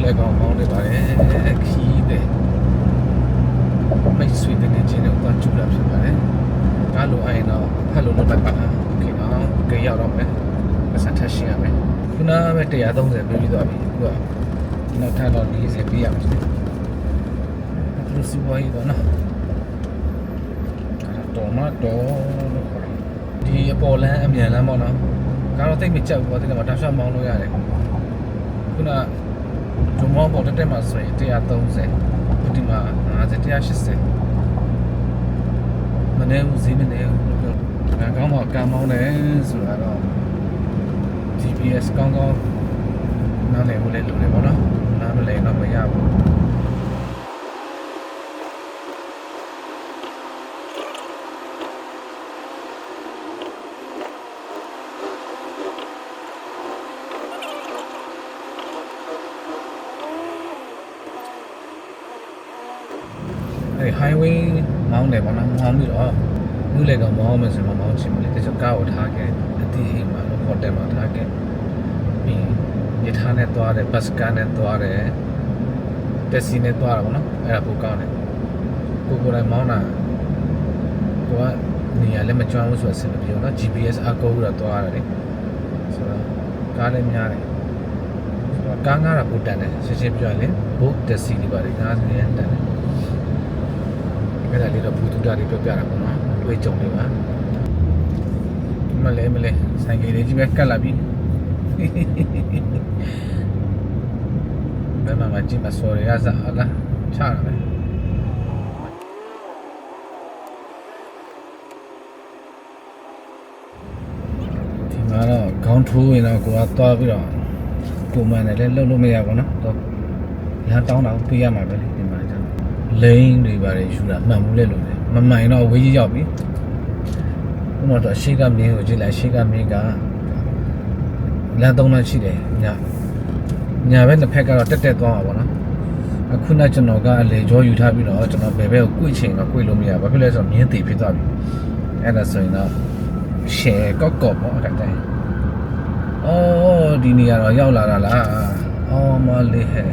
လည်းကောင်းမောင်းနေပါတယ်ခီးတယ်မိတ်ဆွေတဲ့ချင်းတွေတော့ကျူတာဖြစ်ပါတယ်ကားလိုအိုင်တော့ဖက်လို့လုပ်လိုက်ပါโอเคနော်ကြည့်ရတော့မယ်ပတ်စံထက်ရှင်းရမယ်ခုနကပဲ130ပေးပြီးသွားပြီအခုကနောက်ထပ်တော့40ပေးရမယ်သူစီဝိုင်းတော့နော်တော်မတော်လို့ခေါ်တယ်ဒီအပေါ်လမ်းအမြန်လမ်းပေါ့နော်ကားတော့တိတ်မကြောက်ဘူးတဲ့ကမှာတောက်လျှောက်မောင်းလို့ရတယ်ခုနဒုံမောင်းပေါ်တက်မှာဆိုရင်130ဒီမှာ180မနေဘူးဈေးမနေဘူးကောင်းပါကံမောင်းတယ်ဆိုတာတော့ GPS ကောင်းကောင်းနားလည်ဖို့လည်းလိုတယ်ပေါ့နော်နားမလည်တော့မရဘူးhighway မောင်းတယ်ပေါ့နော်မောင်းပြီးတော့လူလေကောင်မောင်းမယ်ဆိုတော့မောင်းချင်မလို့တချို့ကားကိုထားခဲ့အတိအိမ်မှာလို့ဟိုတယ်မှာထားခဲ့ပြီးရထားနဲ့သွားတယ်ဘတ်စကားနဲ့သွားတယ်တက်စီနဲ့သွားတာပေါ့နော်အဲ့ဒါပိုကောင်းတယ်ကိုယ်တိုင်မောင်းတာကိုကနေရာလည်းမကျွမ်းဘူးဆိုတော့ဆင်မပြေဘူးနော် GPS အကောပြီးတော့သွားရတယ်ဆိုတော့ကားလည်းများတယ်ဆိုတော့ကားငားတာပိုတန်တယ်ရှင်းရှင်းပြောရင်လေဘုတ်တက်စီတွေပါတယ်ငားနေရတန်တယ်အဲ့ဒါလေးတော့ဘူးတူတာတွေပြောပြတာပေါ့နော်တွေ့ကြုံနေပါမလဲဆိုင်ကလေးကြီးပဲကတ်လာပြီဘယ်မှာကြည့်မစော်ရရစားလားချရမယ်ဒီမှာတော့ခေါင်းထိုးရင်တော့ကိုကသွားပြီးတော့ကိုမန်နဲ့လည်းလှုပ်လို့မရဘူးနော်တော့ရန်တောင်းတာပေးရမှာပဲလေဒီမှာကျတော့လိန်တွေပါတယ်ယူတာမှန်ဘူးလေလို့လေမမှန်တော့ဝေးကြီးရောက်ပြီဘုမတော့ရှေ့ကမင်းကိုကြည့်လိုက်ရှေ့ကမင်းကလမ်း3လမ်းရှိတယ်ညာဘက်တစ်ဖက်ကတော့တက်သွားမှာပေါ့နော်အခုနကျွန်တော်ကအလေကြောယူထားပြီးတော့ကျွန်တော်ဘယ်ဘက်ကို꿰ချိန်တော့꿰လို့မရဘာဖြစ်လဲဆိုတော့မြင်းသေးဖြစ်သွားပြီအဲ့ဒါဆိုရင်တော့ share ကော့ပေါ့အဲ့ဒါတိုင်းအော်ဒီနေရာတော့ရောက်လာတာလားအော်မလေးဟဲ့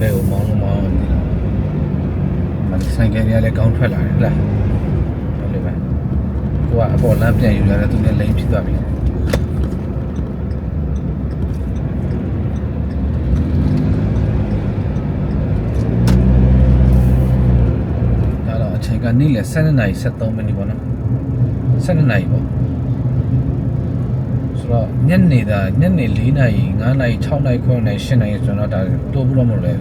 ဘယ်ကိုမောင်းနေလဲဆိုင်ကယ်တွေကလည်းကောင်းထွက်လာတယ်ဟုတ်လားဟုတ်လေပဲကိုကအပေါ်လမ်းပြန်ယူလာတယ်သူလည်းလိမ့်ဖြစ်သွားပြီဒါတော့အချိန်ကနေ့လယ်12:73မိနစ်ပေါ့နော်12နာရီပေါ့ဆိုတော့ညနေ4နာရီ5နာရီ6နာရီ9နာရီ10နာရီ8နာရီဆိုတော့ဒါတိုးဘူးတော့မလို့လေ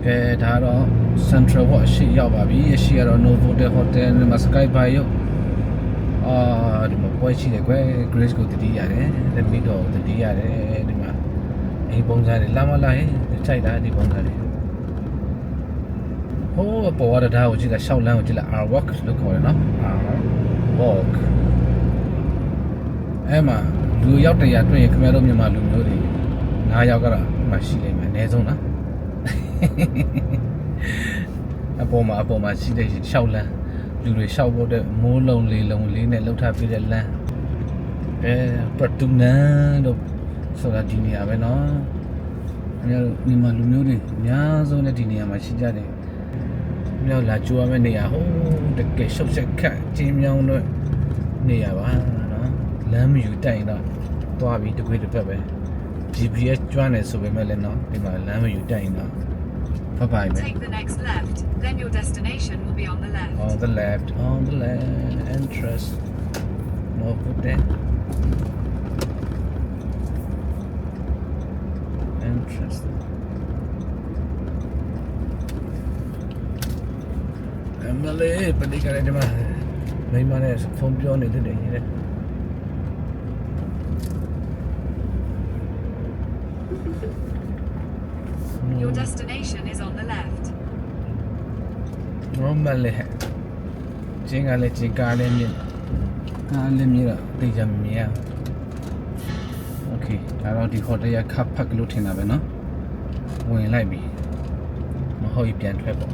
ကဲဒါတော့ Central ဘောအရှိရောက်ပါပြီအရှိကတော့ Novotel Hotel နဲ့မှာ Sky Bar ရုပ်ဒီမှာပွဲရှိတယ်ကွယ် Grace ကိုတတိရတယ်လက်မီတော့တတိရတယ်ဒီမှာအိမ်ပုံစံတွေလာမလာဟဲ့ခြိုက်တာဒီပုံစံတွေဟိုးပေါ်ရတာကိုကြည့်လိုက်ရှောက်လန်းကိုကြည့်လိုက် R Walk လို့ခေါ်တယ်နော် R Walk အဲ့မှာလူရောက်တရာတွေ့ရင်ခင်ဗျားတို့မြန်မာလူမျိုးတွေ9ယောက်ကတော့မှရှိလိမ့်မယ်အနည်းဆုံးနော်အပေါ်မှာရှိတဲ့ရှောက်လန်းလူတွေရှောက်ဖို့တဲ့မိုးလုံးလေးလုံးလေးနဲ့လှုပ်ထားပြတဲ့လမ်းပတ်တူနန်တို့ဆိုတာဒီနေရာပဲနော်ဒီမှာလူမျိုးတွေအများဆုံးနဲ့ဒီနေရာမှာရှိကြတယ်မြောက်လာကြိုးရမယ့်နေရာဟိုးတကယ်ရှုပ်ဆက်ခတ်ကျင်းမြောင်းတော့နေရာပါနော်လမ်းမယူတိုင်တော့သွားပြီးတကွေးတစ်ဖက်ပဲ GPS ကျွမ်းနေဆိုပေမဲ့လည်းနော်ဒီမှာလမ်းမယူတိုင်တော့Take the next left, then your destination will be on the left. On the left, entrance. No put there. Entrance. Emily, but they got it. My man is from beyond it today. Your destination is on the left. Normally, Jingale Jigalemi. Lemira, the Jamia. Okay, I don't know the Kapak Lutina, no? When I be. How you can travel.